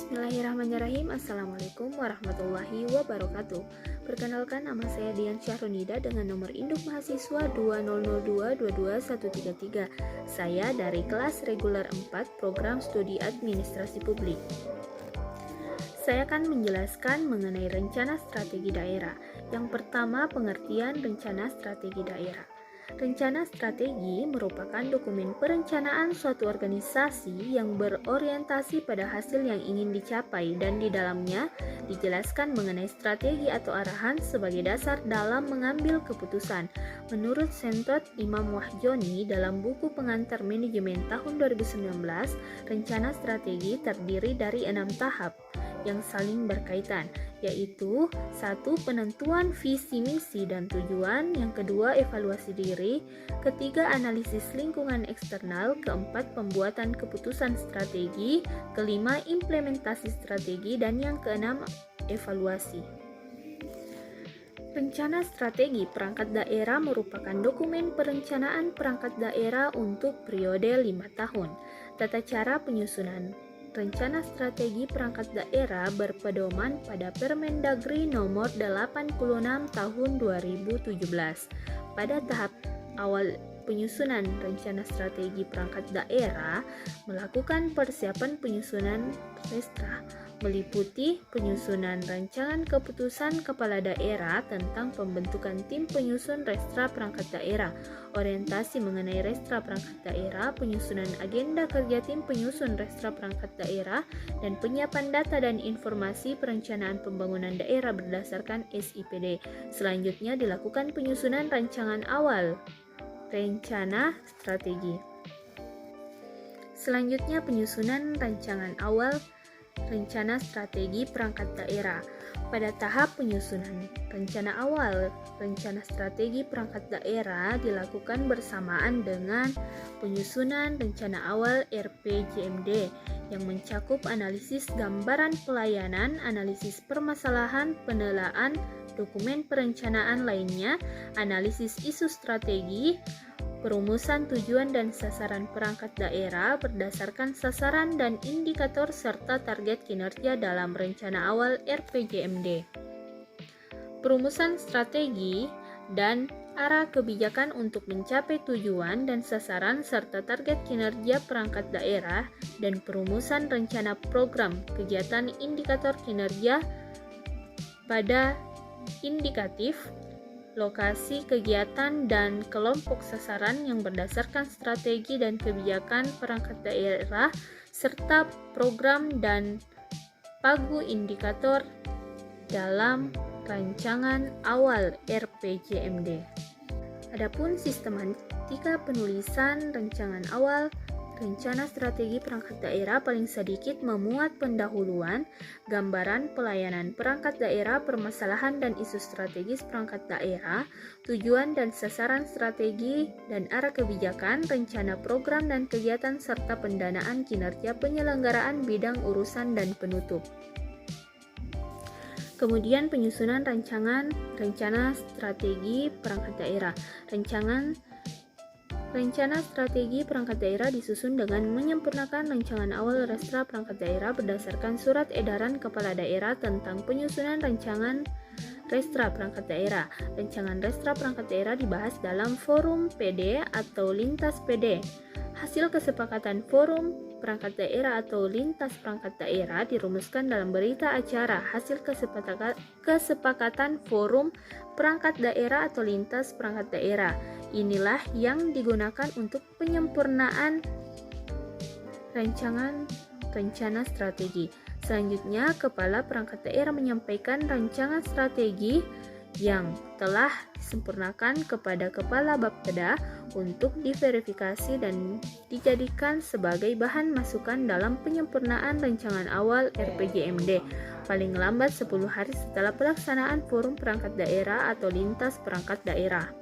Bismillahirrahmanirrahim. Assalamualaikum warahmatullahi wabarakatuh. Perkenalkan, nama saya Dian Syahrunida dengan nomor induk mahasiswa 200222133. Saya dari kelas reguler 4 program studi administrasi publik. Saya akan menjelaskan mengenai rencana strategi daerah. Yang pertama, pengertian rencana strategi daerah. Rencana strategi merupakan dokumen perencanaan suatu organisasi yang berorientasi pada hasil yang ingin dicapai, dan di dalamnya dijelaskan mengenai strategi atau arahan sebagai dasar dalam mengambil keputusan. Menurut Sentot Imam Wahjoni dalam buku pengantar manajemen tahun 2019, rencana strategi terdiri dari 6 tahap yang saling berkaitan, yaitu 1. Penentuan visi, misi, dan tujuan. Yang kedua, evaluasi diri. Ketiga, analisis lingkungan eksternal. Keempat, pembuatan keputusan strategi. Kelima, implementasi strategi. Dan yang keenam, evaluasi. Rencana strategi perangkat daerah merupakan dokumen perencanaan perangkat daerah untuk periode 5 tahun. Tata cara penyusunan rencana strategi perangkat daerah berpedoman pada Permendagri nomor 86 tahun 2017. Pada tahap awal penyusunan rencana strategi perangkat daerah, melakukan persiapan penyusunan restra, meliputi penyusunan rancangan keputusan kepala daerah tentang pembentukan tim penyusun restra perangkat daerah, orientasi mengenai restra perangkat daerah, penyusunan agenda kerja tim penyusun restra perangkat daerah, dan penyiapan data dan informasi perencanaan pembangunan daerah berdasarkan SIPD. Selanjutnya dilakukan penyusunan rancangan awal rencana strategi. Selanjutnya penyusunan rancangan awal rencana strategi perangkat daerah. Pada tahap penyusunan rencana awal rencana strategi perangkat daerah dilakukan bersamaan dengan penyusunan rencana awal RPJMD yang mencakup analisis gambaran pelayanan, analisis permasalahan, penelaan dokumen perencanaan lainnya, analisis isu strategi, perumusan tujuan dan sasaran perangkat daerah berdasarkan sasaran dan indikator serta target kinerja dalam rencana awal RPJMD. Perumusan strategi dan arah kebijakan untuk mencapai tujuan dan sasaran serta target kinerja perangkat daerah, dan perumusan rencana program kegiatan indikator kinerja pada indikatif, lokasi kegiatan, dan kelompok sasaran yang berdasarkan strategi dan kebijakan perangkat daerah, serta program dan pagu indikator dalam rancangan awal RPJMD. Adapun sistematika penulisan rancangan awal rencana strategi perangkat daerah paling sedikit memuat pendahuluan, gambaran pelayanan perangkat daerah, permasalahan dan isu strategis perangkat daerah, tujuan dan sasaran strategi dan arah kebijakan, rencana program dan kegiatan, serta pendanaan kinerja penyelenggaraan bidang urusan dan penutup. Kemudian penyusunan rencana strategi perangkat daerah. Rencana strategi perangkat daerah disusun dengan menyempurnakan rancangan awal restra perangkat daerah berdasarkan surat edaran kepala daerah tentang penyusunan rancangan restra perangkat daerah. Rancangan restra perangkat daerah dibahas dalam forum PD atau lintas PD. Hasil kesepakatan forum perangkat daerah atau lintas perangkat daerah dirumuskan dalam berita acara hasil kesepakatan forum perangkat daerah atau lintas perangkat daerah. Inilah yang digunakan untuk penyempurnaan rencana strategi. Selanjutnya, kepala perangkat daerah menyampaikan rancangan strategi yang telah disempurnakan kepada Kepala Bapeda untuk diverifikasi dan dijadikan sebagai bahan masukan dalam penyempurnaan rancangan awal RPJMD paling lambat 10 hari setelah pelaksanaan forum perangkat daerah atau lintas perangkat daerah.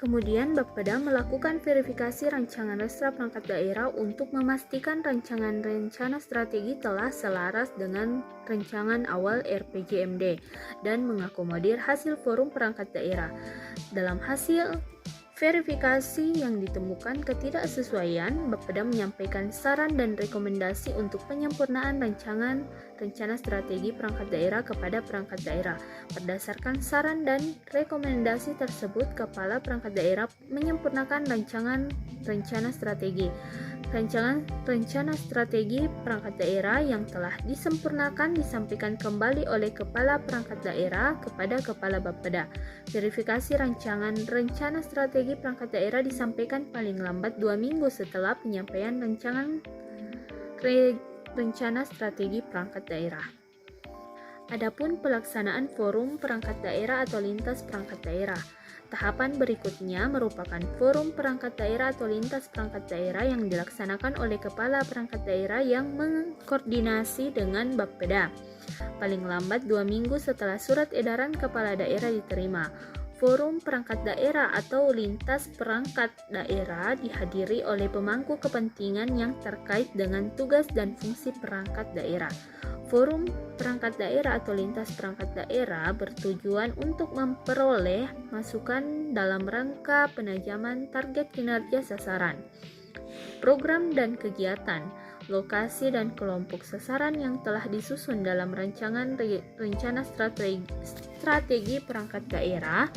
Kemudian Bapeda melakukan verifikasi rancangan restra perangkat daerah untuk memastikan rancangan rencana strategi telah selaras dengan rancangan awal RPJMD dan mengakomodir hasil forum perangkat daerah. Dalam hasil verifikasi yang ditemukan ketidaksesuaian, Bapeda menyampaikan saran dan rekomendasi untuk penyempurnaan rencana strategi perangkat daerah kepada perangkat daerah. Berdasarkan saran dan rekomendasi tersebut, Kepala Perangkat Daerah menyempurnakan rencana strategi. Rencana strategi perangkat daerah yang telah disempurnakan disampaikan kembali oleh Kepala Perangkat Daerah kepada Kepala Bapeda. Verifikasi rencana strategi perangkat daerah disampaikan paling lambat 2 minggu setelah penyampaian rencana strategi perangkat daerah. Adapun pelaksanaan forum perangkat daerah atau lintas perangkat daerah. Tahapan berikutnya merupakan forum perangkat daerah atau lintas perangkat daerah yang dilaksanakan oleh Kepala Perangkat Daerah yang mengkoordinasi dengan Bapeda. Paling lambat 2 minggu setelah surat edaran Kepala Daerah diterima. Forum perangkat daerah atau lintas perangkat daerah dihadiri oleh pemangku kepentingan yang terkait dengan tugas dan fungsi perangkat daerah. Forum perangkat daerah atau lintas perangkat daerah bertujuan untuk memperoleh masukan dalam rangka penajaman target kinerja sasaran, program dan kegiatan, lokasi dan kelompok sasaran yang telah disusun dalam rencana strategi perangkat daerah.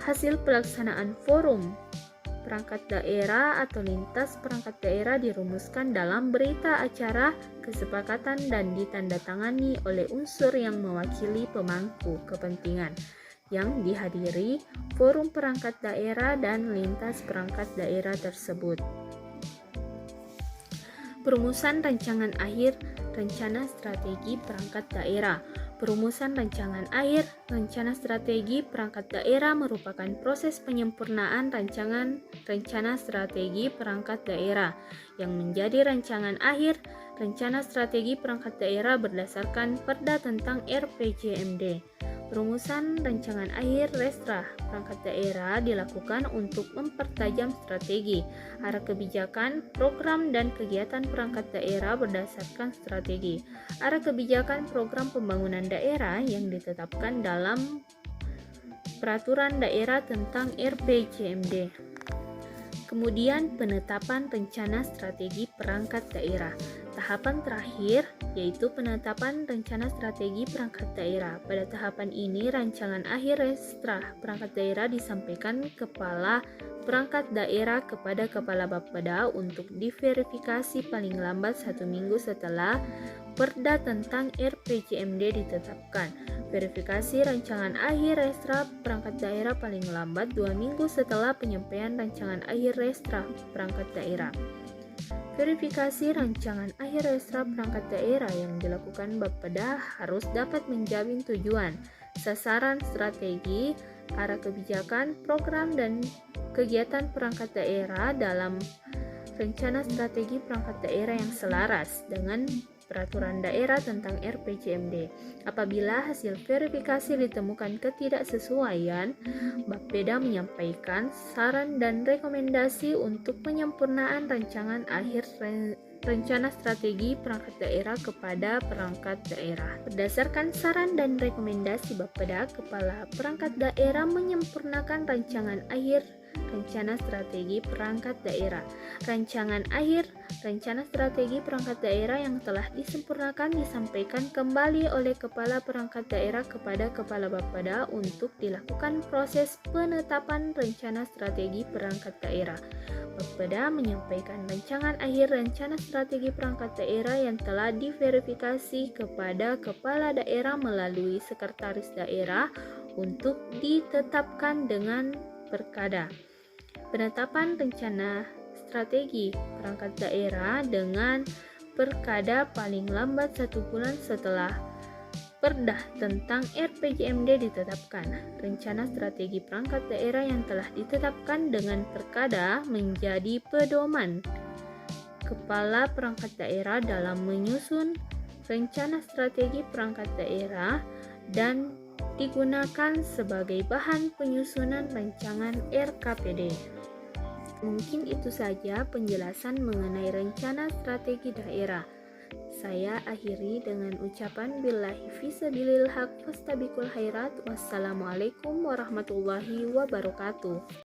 Hasil pelaksanaan forum perangkat daerah atau lintas perangkat daerah dirumuskan dalam berita acara kesepakatan dan ditandatangani oleh unsur yang mewakili pemangku kepentingan yang dihadiri forum perangkat daerah dan lintas perangkat daerah tersebut. Perumusan rancangan akhir rencana strategi perangkat daerah. Perumusan rancangan akhir rencana strategi perangkat daerah merupakan proses penyempurnaan rencana strategi perangkat daerah yang menjadi rancangan akhir rencana strategi perangkat daerah berdasarkan Perda tentang RPJMD. Perumusan rancangan akhir Restra perangkat daerah dilakukan untuk mempertajam strategi, arah kebijakan, program, dan kegiatan perangkat daerah berdasarkan strategi, arah kebijakan program pembangunan daerah yang ditetapkan dalam Peraturan Daerah tentang RPJMD. Kemudian penetapan rencana strategi perangkat daerah. Tahapan terakhir yaitu penetapan rencana strategi perangkat daerah. Pada tahapan ini rancangan akhir Restra perangkat daerah disampaikan Kepala Perangkat Daerah kepada Kepala Bapeda untuk diverifikasi paling lambat 1 minggu setelah Perda tentang RPJMD ditetapkan. Verifikasi rancangan akhir Restra perangkat daerah paling lambat 2 minggu setelah penyampaian rancangan akhir Restra perangkat daerah. Verifikasi rancangan akhir Restra perangkat daerah yang dilakukan Bapeda harus dapat menjamin tujuan, sasaran strategi, arah kebijakan, program, dan kegiatan perangkat daerah dalam rencana strategi perangkat daerah yang selaras dengan Peraturan Daerah tentang RPJMD. Apabila hasil verifikasi ditemukan ketidaksesuaian, Bapeda menyampaikan saran dan rekomendasi untuk penyempurnaan rancangan akhir rencana strategi perangkat daerah kepada perangkat daerah. Berdasarkan saran dan rekomendasi Bapeda, Kepala Perangkat Daerah menyempurnakan rancangan akhir rencana strategi perangkat daerah. Rancangan akhir rencana strategi perangkat daerah yang telah disempurnakan disampaikan kembali oleh Kepala Perangkat Daerah kepada Kepala Bapeda untuk dilakukan proses penetapan rencana strategi perangkat daerah. Bapeda menyampaikan rancangan akhir rencana strategi perangkat daerah yang telah diverifikasi kepada Kepala Daerah melalui Sekretaris Daerah untuk ditetapkan dengan Perkada. Penetapan rencana strategi perangkat daerah dengan Perkada paling lambat 1 bulan setelah Perda tentang RPJMD ditetapkan. Rencana strategi perangkat daerah yang telah ditetapkan dengan Perkada menjadi pedoman Kepala Perangkat Daerah dalam menyusun rencana strategi perangkat daerah dan digunakan sebagai bahan penyusunan rancangan RKPD. Mungkin itu saja penjelasan mengenai rencana strategi daerah. Saya akhiri dengan ucapan billahi fisabilil haq fastabiqul khairat. Wassalamualaikum warahmatullahi wabarakatuh.